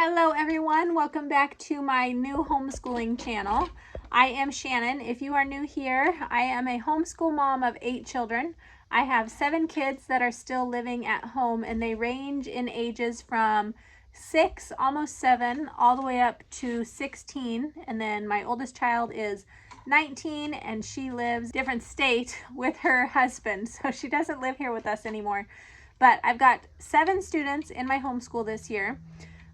Hello everyone, welcome back to my new homeschooling channel. I am Shannon. If you are new here, I am a homeschool mom of 8 children. I have 7 kids that are still living at home, and they range in ages from 6, almost 7, all the way up to 16. And then my oldest child is 19, and she lives in a different state with her husband, so she doesn't live here with us anymore. But I've got 7 students in my homeschool this year.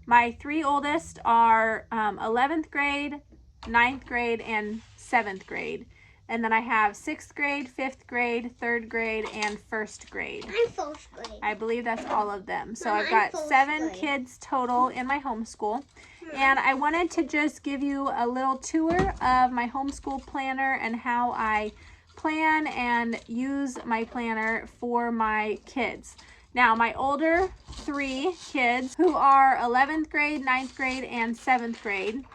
My 3 oldest are 11th grade, 9th grade, and 7th grade. And then I have 6th grade, 5th grade, 3rd grade, and 1st grade. I'm 4th grade. I believe that's all of them. So I've got 7 kids total in my homeschool. And I wanted to just give you a little tour of my homeschool planner and how I plan and use my planner for my kids. Now, my older 3 kids, who are 11th grade, 9th grade, and 7th grade,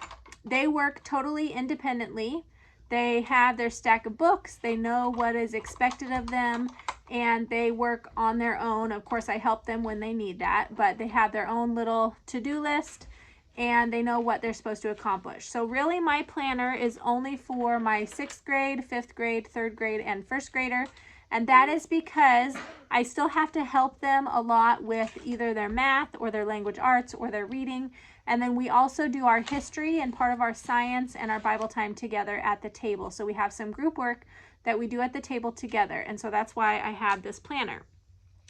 they work totally independently. They have their stack of books, they know what is expected of them, and they work on their own. Of course, I help them when they need that, but they have their own little to-do list, and they know what they're supposed to accomplish. So really, my planner is only for my 6th grade, 5th grade, 3rd grade, and 1st grader. And that is because I still have to help them a lot with either their math or their language arts or their reading. And then we also do our history and part of our science and our Bible time together at the table. So we have some group work that we do at the table together. And so that's why I have this planner.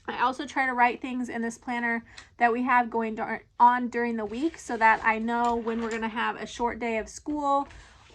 I also try to write things in this planner that we have going on during the week so that I know when we're going to have a short day of school,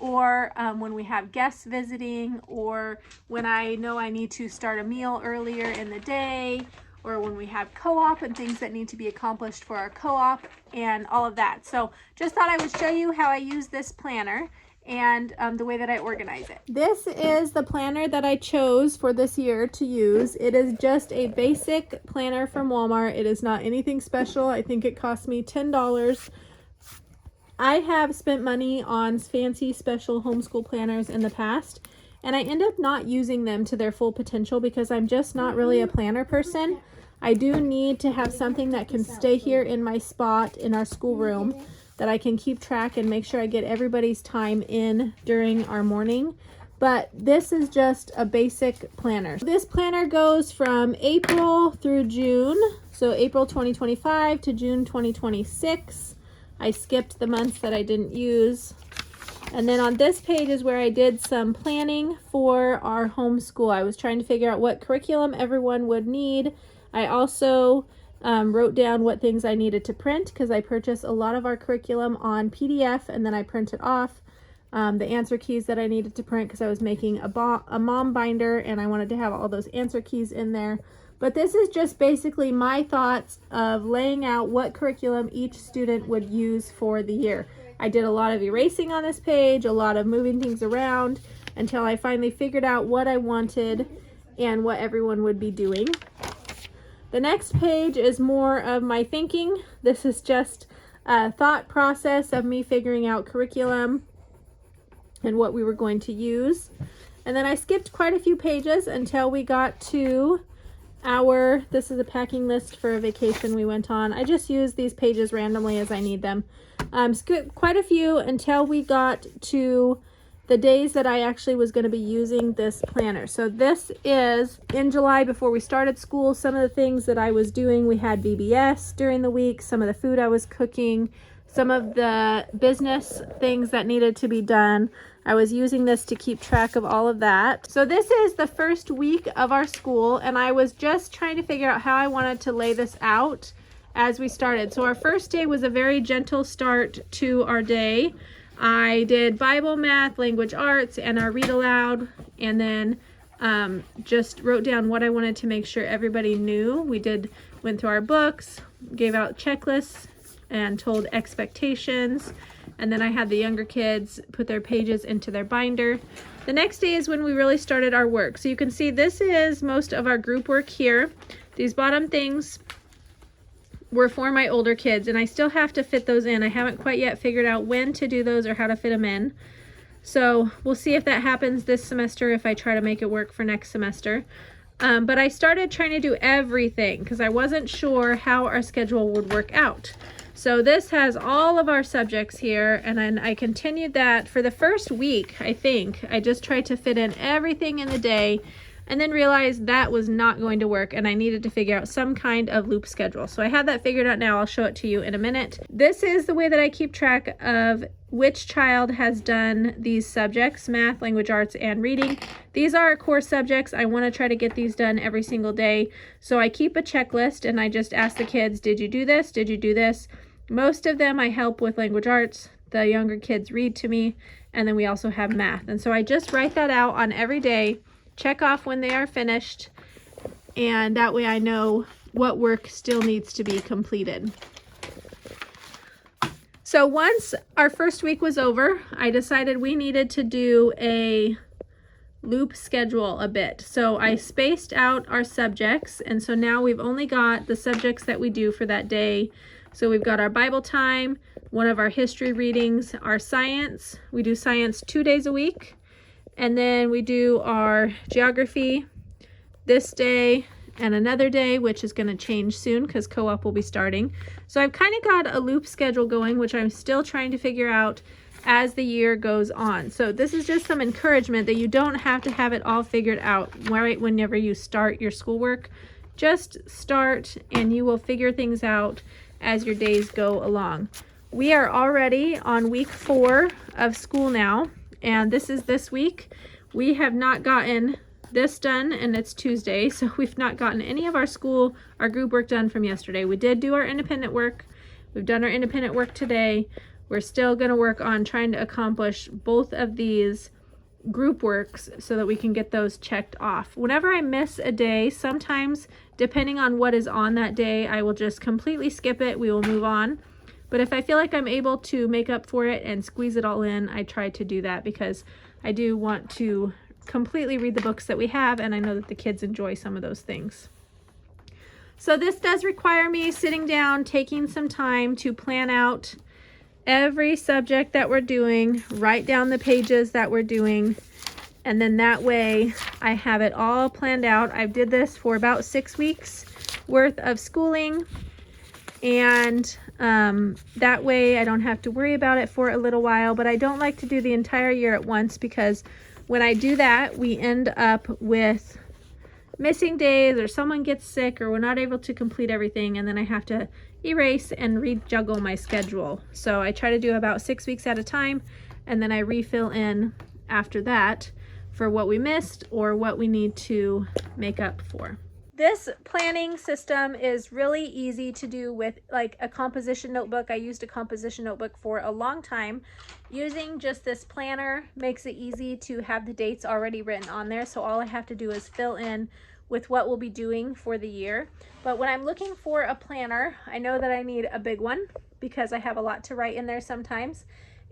or when we have guests visiting, or when I know I need to start a meal earlier in the day, or when we have co-op and things that need to be accomplished for our co-op and all of that. So just thought I would show you how I use this planner and the way that I organize it. This is the planner that I chose for this year to use. It is just a basic planner from Walmart. It is not anything special. I think it cost me $10. I have spent money on fancy special homeschool planners in the past, and I end up not using them to their full potential because I'm just not really a planner person. I do need to have something that can stay here in my spot in our schoolroom that I can keep track and make sure I get everybody's time in during our morning. But this is just a basic planner. This planner goes from April through June, so April 2025 to June 2026. I skipped the months that I didn't use. And then on this page is where I did some planning for our homeschool. I was trying to figure out what curriculum everyone would need. I also wrote down what things I needed to print because I purchased a lot of our curriculum on PDF and then I printed off the answer keys that I needed to print because I was making a mom binder and I wanted to have all those answer keys in there. But this is just basically my thoughts of laying out what curriculum each student would use for the year. I did a lot of erasing on this page, a lot of moving things around until I finally figured out what I wanted and what everyone would be doing. The next page is more of my thinking. This is just a thought process of me figuring out curriculum and what we were going to use. And then I skipped quite a few pages until we got to this is a packing list for a vacation we went on. I just use these pages randomly as I need them. Skipped quite a few until we got to the days that I actually was going to be using this planner. So this is in July before we started school. Some of the things that I was doing, we had VBS during the week, some of the food I was cooking, some of the business things that needed to be done. I was using this to keep track of all of that. So this is the first week of our school, and I was just trying to figure out how I wanted to lay this out as we started. So our first day was a very gentle start to our day. I did Bible, math, language arts, and our read aloud, and then just wrote down what I wanted to make sure everybody knew. Went through our books, gave out checklists, and told expectations. And then I had the younger kids put their pages into their binder. The next day is when we really started our work. So you can see this is most of our group work here. These bottom things were for my older kids, and I still have to fit those in. I haven't quite yet figured out when to do those or how to fit them in. So we'll see if that happens this semester, if I try to make it work for next semester. But I started trying to do everything because I wasn't sure how our schedule would work out. So this has all of our subjects here, and then I continued that for the first week. I think I just tried to fit in everything in the day, and then realized that was not going to work, and I needed to figure out some kind of loop schedule. So I have that figured out now. I'll show it to you in a minute. This is the way that I keep track of which child has done these subjects: math, language arts, and reading. These are our core subjects. I want to try to get these done every single day. So I keep a checklist, and I just ask the kids, did you do this? Did you do this? Most of them I help with language arts. The younger kids read to me, and then we also have math. And so I just write that out on every day, check off when they are finished, and that way I know what work still needs to be completed. So once our first week was over, I decided we needed to do a loop schedule a bit. So I spaced out our subjects, and so now we've only got the subjects that we do for that day. So we've got our Bible time, one of our history readings, our science. We do science 2 days a week. And then we do our geography this day and another day, which is going to change soon because co-op will be starting. So I've kind of got a loop schedule going, which I'm still trying to figure out as the year goes on. So this is just some encouragement that you don't have to have it all figured out right whenever you start your schoolwork. Just start and you will figure things out as your days go along. We are already on week 4 of school now, and this is this week. We have not gotten this done, and it's Tuesday, so we've not gotten any of our group work done from yesterday. We did do our independent work. We've done our independent work today. We're still going to work on trying to accomplish both of these group works so that we can get those checked off. Whenever I miss a day, sometimes depending on what is on that day, I will just completely skip it. We will move on. But if I feel like I'm able to make up for it and squeeze it all in, I try to do that because I do want to completely read the books that we have, and I know that the kids enjoy some of those things. So this does require me sitting down, taking some time to plan out every subject that we're doing, write down the pages that we're doing, and then that way I have it all planned out. I did this for about 6 weeks worth of schooling, and that way I don't have to worry about it for a little while. But I don't like to do the entire year at once, because when I do that, we end up with missing days, or someone gets sick, or we're not able to complete everything, and then I have to erase and rejuggle my schedule. So I try to do about 6 weeks at a time, and then I refill in after that for what we missed or what we need to make up for. This planning system is really easy to do with like a composition notebook. I used a composition notebook for a long time. Using just this planner makes it easy to have the dates already written on there. So all I have to do is fill in with what we'll be doing for the year. But when I'm looking for a planner, I know that I need a big one because I have a lot to write in there sometimes.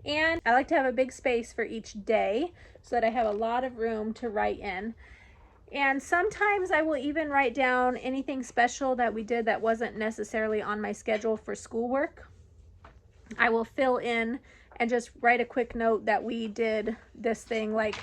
And I like to have a big space for each day so that I have a lot of room to write in. And sometimes I will even write down anything special that we did that wasn't necessarily on my schedule for schoolwork. I will fill in and just write a quick note that we did this thing, like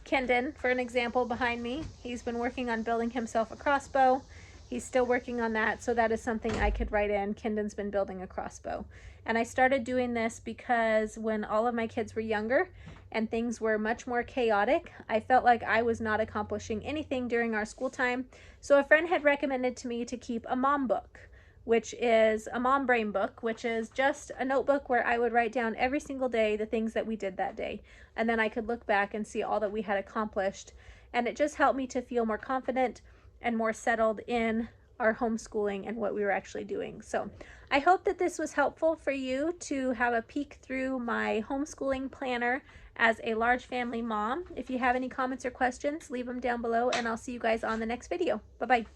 Kendon, for an example, behind me. He's been working on building himself a crossbow. He's still working on that, so that is something I could write in. Kendon's been building a crossbow. And I started doing this because when all of my kids were younger and things were much more chaotic, I felt like I was not accomplishing anything during our school time. So a friend had recommended to me to keep a mom book, which is a mom brain book, which is just a notebook where I would write down every single day the things that we did that day. And then I could look back and see all that we had accomplished. And it just helped me to feel more confident and more settled in our homeschooling and what we were actually doing. So I hope that this was helpful for you to have a peek through my homeschooling planner as a large family mom. If you have any comments or questions, leave them down below, and I'll see you guys on the next video. Bye-bye.